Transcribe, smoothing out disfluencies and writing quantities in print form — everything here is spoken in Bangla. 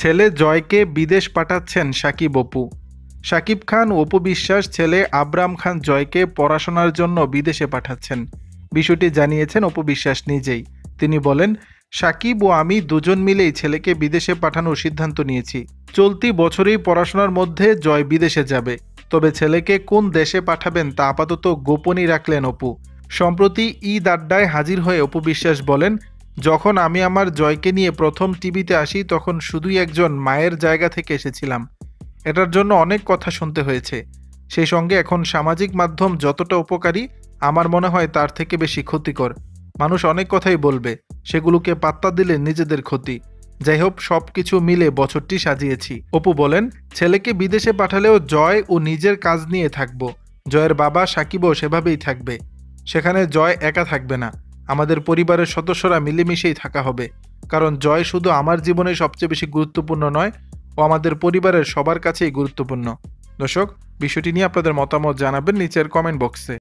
ছেলে জয়কে বিদেশ পাঠাচ্ছেন সাকিব অপু। সাকিব খান ও অপু বিশ্বাস ছেলে আবরাম খান জয়কে পড়াশোনার জন্য বিদেশে পাঠাচ্ছেন। বিষয়টি জানিয়েছেন অপু বিশ্বাস নিজেই। তিনি বলেন, সাকিব ও আমি দুজন মিলেই ছেলেকে বিদেশে পাঠানোর সিদ্ধান্ত নিয়েছি। চলতি বছরেই পড়াশোনার মধ্যে জয় বিদেশে যাবে। তবে ছেলেকে কোন দেশে পাঠাবেন তা আপাতত গোপনই রাখলেন অপু। সম্প্রতি ঈদ আড্ডায় হাজির হয়ে অপু বিশ্বাস বলেন, যখন আমি আমার জয়কে নিয়ে প্রথম টিভিতে আসি তখন শুধুই একজন মায়ের জায়গা থেকে এসেছিলাম। এটার জন্য অনেক কথা শুনতে হয়েছে। সেই সঙ্গে এখন সামাজিক মাধ্যম যতটা উপকারী, আমার মনে হয় তার থেকে বেশি ক্ষতিকর। মানুষ অনেক কথাই বলবে, সেগুলোকে পাত্তা দিলে নিজেদের ক্ষতি। যাই হোক, সবকিছু মিলে বছরটি সাজিয়েছি। অপু বলেন, ছেলেকে বিদেশে পাঠালেও জয় ও নিজের কাজ নিয়ে থাকবো। জয়ের বাবা সাকিবও সেভাবেই থাকবে। সেখানে জয় একা থাকবে না, আমাদের পরিবারের সদস্যরা মিলেমিশেই থাকা হবে। কারণ জয় শুধু আমার জীবনে সবচেয়ে বেশি গুরুত্বপূর্ণ নয়, ও আমাদের পরিবারের সবার কাছেই গুরুত্বপূর্ণ। দর্শক, বিষয়টি নিয়ে আপনাদের মতামত জানাবেন নিচের কমেন্ট বক্সে।